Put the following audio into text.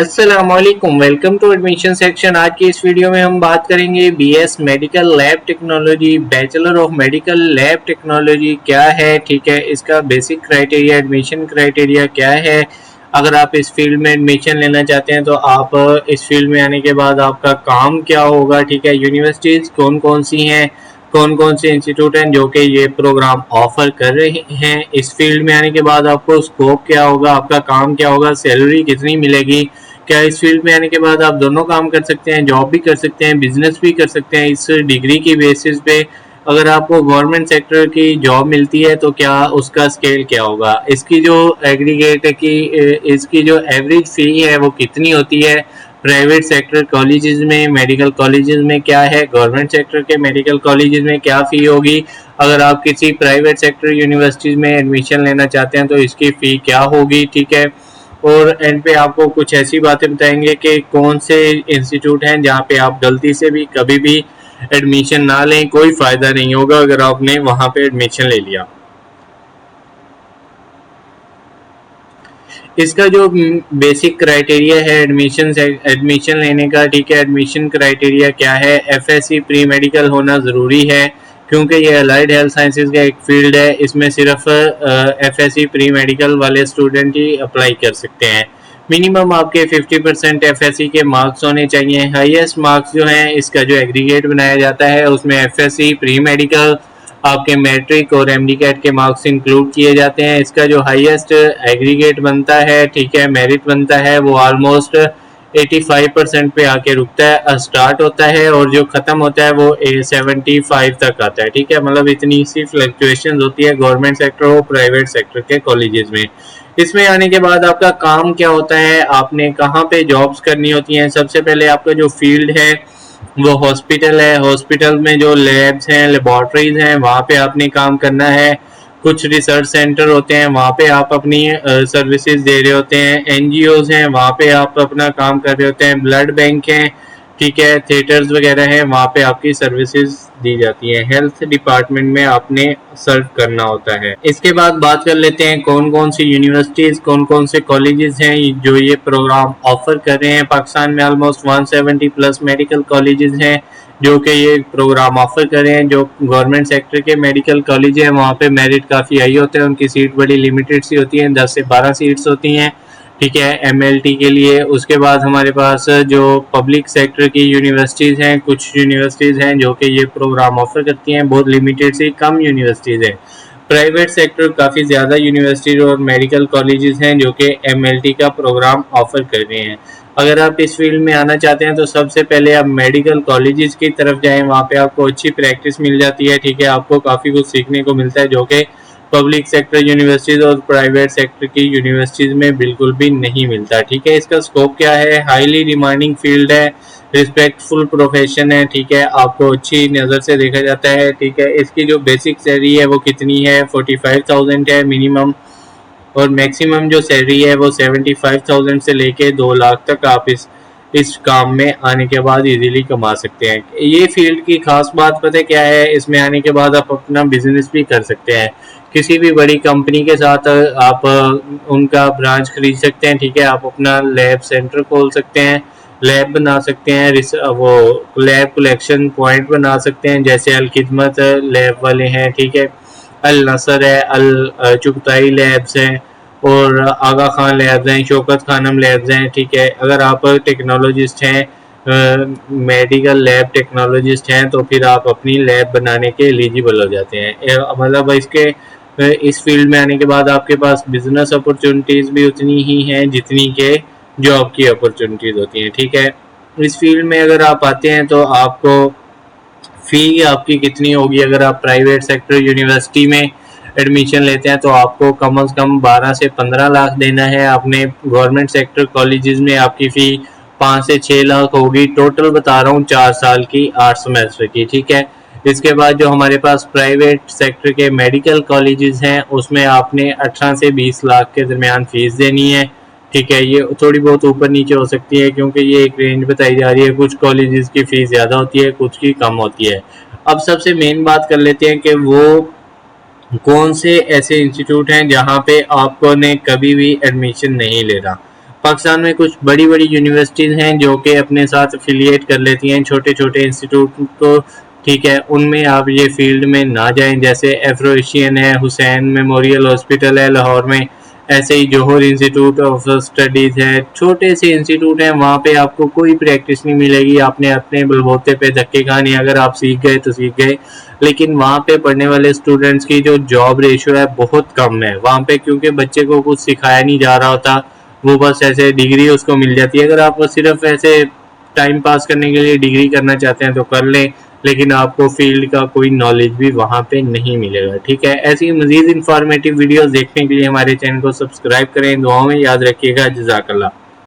अस्सलामुअलैकुम, welcome to admission section. आज की इस वीडियो में हम बात करेंगे BS medical lab technology, bachelor of medical lab technology क्या है। ठीक है, इसका बेसिक क्राइटेरिया, एडमिशन क्राइटेरिया क्या है। अगर आप इस फील्ड में एडमिशन लेना चाहते हैं तो आप इस फील्ड में आने के बाद आपका काम क्या होगा। ठीक है, यूनिवर्सिटीज़ कौन कौन सी हैं, कौन कौन से इंस्टीट्यूट हैं जो कि ये प्रोग्राम ऑफर कर रहे हैं। इस फील्ड में आने के बाद आपको स्कोप क्या होगा, आपका काम क्या होगा, सैलरी कितनी मिलेगी। क्या इस फील्ड में आने के बाद आप दोनों काम कर सकते हैं, जॉब भी कर सकते हैं, बिजनेस भी कर सकते हैं इस डिग्री की बेसिस पे। अगर आपको गवर्नमेंट सेक्टर की जॉब मिलती है तो क्या उसका स्केल क्या होगा, इसकी जो एग्रीगेट की इसकी जो एवरेज फ़ी है वो कितनी होती है। प्राइवेट सेक्टर कॉलेजेस में, मेडिकल कॉलेजेस में क्या है, गवर्नमेंट सेक्टर के मेडिकल कॉलेजेस में क्या फ़ी होगी। अगर आप किसी प्राइवेट सेक्टर यूनिवर्सिटीज़ में एडमिशन लेना चाहते हैं तो इसकी फ़ी क्या होगी। ठीक है, और एंड पे आपको कुछ ऐसी बातें बताएंगे कि कौन से इंस्टीट्यूट हैं जहाँ पे आप गलती से भी कभी भी एडमिशन ना लें, कोई फ़ायदा नहीं होगा अगर आपने वहाँ पे एडमिशन ले लिया। इसका जो बेसिक क्राइटेरिया है एडमिशन लेने का, ठीक है, एडमिशन क्राइटेरिया क्या है। एफएससी प्री मेडिकल होना ज़रूरी है क्योंकि ये अलाइड हेल्थ साइंसेज का एक फील्ड है। इसमें सिर्फ एफएससी प्री मेडिकल वाले स्टूडेंट ही अप्लाई कर सकते हैं। मिनिमम आपके 50% एफएससी के मार्क्स होने चाहिए। हाईएस्ट मार्क्स जो हैं इसका जो एग्रीगेट बनाया जाता है उसमें एफएससी प्री मेडिकल, आपके मैट्रिक और एमडी कैट के मार्क्स इंक्लूड किए जाते हैं। इसका जो हाईएस्ट एग्रीगेट बनता है, ठीक है, मेरिट बनता है, वो ऑलमोस्ट 85% पे आके रुकता है, स्टार्ट होता है, और जो ख़त्म होता है वो 75 तक आता है। ठीक है, मतलब इतनी सी फ्लक्चुएशन होती है गवर्नमेंट सेक्टर और प्राइवेट सेक्टर के कॉलेजेस में। इसमें आने के बाद आपका काम क्या होता है, आपने कहाँ पे जॉब्स करनी होती हैं। सबसे पहले आपका जो फील्ड है वो हॉस्पिटल है। हॉस्पिटल में जो लैब्स हैं, लेबॉर्ट्रीज हैं, वहाँ पे आपने काम करना है। कुछ रिसर्च सेंटर होते हैं, वहाँ पे आप अपनी सर्विसेज दे रहे होते हैं। एनजीओज हैं, वहाँ पे आप अपना काम कर रहे होते हैं। ब्लड बैंक हैं, ठीक है, थिएटर्स वगैरह हैं, वहाँ पे आपकी सर्विसेज दी जाती हैं। हेल्थ डिपार्टमेंट में आपने सर्व करना होता है। इसके बाद बात कर लेते हैं कौन कौन सी यूनिवर्सिटीज़, कौन कौन से कॉलेजेस हैं जो ये प्रोग्राम ऑफर कर रहे हैं। पाकिस्तान में ऑलमोस्ट 170 प्लस मेडिकल कॉलेजेस हैं जो कि ये प्रोग्राम ऑफर कर रहे हैं। जो गवर्नमेंट सेक्टर के मेडिकल कॉलेज हैं वहाँ पे मेरिट काफ़ी हाई होते हैं, उनकी सीट बड़ी लिमिटेड सी होती हैं, 10 से 12 सीट्स होती हैं। ठीक है, एमएलटी के लिए। उसके बाद हमारे पास जो पब्लिक सेक्टर की यूनिवर्सिटीज़ हैं, कुछ यूनिवर्सिटीज़ हैं जो कि ये प्रोग्राम ऑफर करती हैं, बहुत लिमिटेड सी कम यूनिवर्सिटीज़ हैं। प्राइवेट सेक्टर काफ़ी ज़्यादा यूनिवर्सिटीज़ और मेडिकल कॉलेजेस हैं जो कि एमएलटी का प्रोग्राम ऑफर कर रहे हैं। अगर आप इस फील्ड में आना चाहते हैं तो सबसे पहले आप मेडिकल कॉलेजेस की तरफ जाएं, वहाँ पे आपको अच्छी प्रैक्टिस मिल जाती है। ठीक है, आपको काफ़ी कुछ सीखने को मिलता है जो कि पब्लिक सेक्टर यूनिवर्सिटीज़ और प्राइवेट सेक्टर की यूनिवर्सिटीज़ में बिल्कुल भी नहीं मिलता। ठीक है, इसका स्कोप क्या है, हाईली डिमांडिंग फील्ड है, रिस्पेक्टफुल प्रोफेशन है। ठीक है, आपको अच्छी नज़र से देखा जाता है। ठीक है, इसकी जो बेसिक सैलरी है वो कितनी है, 45,000 है मिनिमम, और मैक्सिमम जो सैलरी है वो 75,000 से लेके 2 लाख तक आप इस काम में आने के बाद इजीली कमा सकते हैं। ये फील्ड की खास बात पता है क्या है, इसमें आने के बाद आप अपना बिजनेस भी कर सकते हैं। किसी भी बड़ी कंपनी के साथ आप उनका ब्रांच खरीद सकते हैं। ठीक है, आप अपना लैब सेंटर खोल सकते हैं, लैब बना सकते हैं, वो लैब कलेक्शन पॉइंट बना सकते हैं, जैसे अल खिदमत लैब वाले हैं। ठीक है, अल नसर है, अल चुगताई लैब्स हैं, और आगा खान लैब्स हैं, शौकत खानम लैब्स हैं। ठीक है, अगर आप टेक्नोलॉजिस्ट हैं, मेडिकल लैब टेक्नोलॉजिस्ट हैं, तो फिर आप अपनी लैब बनाने के एलिजिबल हो जाते हैं। मतलब इस फील्ड में आने के बाद आपके पास बिजनेस अपॉर्चुनिटीज़ भी उतनी ही हैं जितनी के जॉब की अपॉर्चुनिटीज़ होती हैं। ठीक है, इस फील्ड में अगर आप आते हैं तो आपको फ़ी आपकी कितनी होगी। अगर आप प्राइवेट सेक्टर यूनिवर्सिटी में एडमिशन लेते हैं तो आपको कम से कम 12 से 15 लाख देना है। अपने गवर्नमेंट सेक्टर कॉलेजेस में आपकी फ़ी 5 से 6 लाख होगी। टोटल बता रहा हूँ 4 साल की, 8 सेमेस्टर की। ठीक है, इसके बाद जो हमारे पास प्राइवेट सेक्टर के मेडिकल कॉलेजेस हैं उसमें आपने 18 से 20 लाख के दरमियान फ़ीस देनी है। ठीक है, ये थोड़ी बहुत ऊपर नीचे हो सकती है क्योंकि ये एक रेंज बताई जा रही है, कुछ कॉलेजेस की फ़ीस ज़्यादा होती है, कुछ की कम होती है। अब सबसे मेन बात कर लेते हैं कि वो कौन से ऐसे इंस्टीट्यूट हैं जहाँ पे आपको ने कभी भी एडमिशन नहीं लेना। पाकिस्तान में कुछ बड़ी बड़ी यूनिवर्सिटीज़ हैं जो कि अपने साथ एफिलिएट कर लेती हैं छोटे छोटे इंस्टीट्यूट को, ठीक है। उनमें आप ये फील्ड में ना जाएं, जैसे एफ्रो एशियन है, हुसैन मेमोरियल हॉस्पिटल है लाहौर में, ऐसे ही जौहर इंस्टीट्यूट ऑफ स्टडीज़ है, छोटे से इंस्टीट्यूट हैं। वहाँ पे आपको कोई प्रैक्टिस नहीं मिलेगी, आपने अपने बलबूते पे धक्के खाने, अगर आप सीख गए तो सीख गए। लेकिन वहाँ पे पढ़ने वाले स्टूडेंट्स की जो जॉब रेशियो है बहुत कम है वहाँ पे, क्योंकि बच्चे को कुछ सिखाया नहीं जा रहा होता, वो बस ऐसे डिग्री उसको मिल जाती है। अगर आप सिर्फ ऐसे टाइम पास करने के लिए डिग्री करना चाहते हैं तो कर लें, लेकिन आपको फील्ड का कोई नॉलेज भी वहाँ पे नहीं मिलेगा, ठीक है। ऐसी मज़ीद इंफॉर्मेटिव वीडियोस देखने के लिए हमारे चैनल को सब्सक्राइब करें। दुआओं में याद रखिएगा। जज़ाकल्लाह।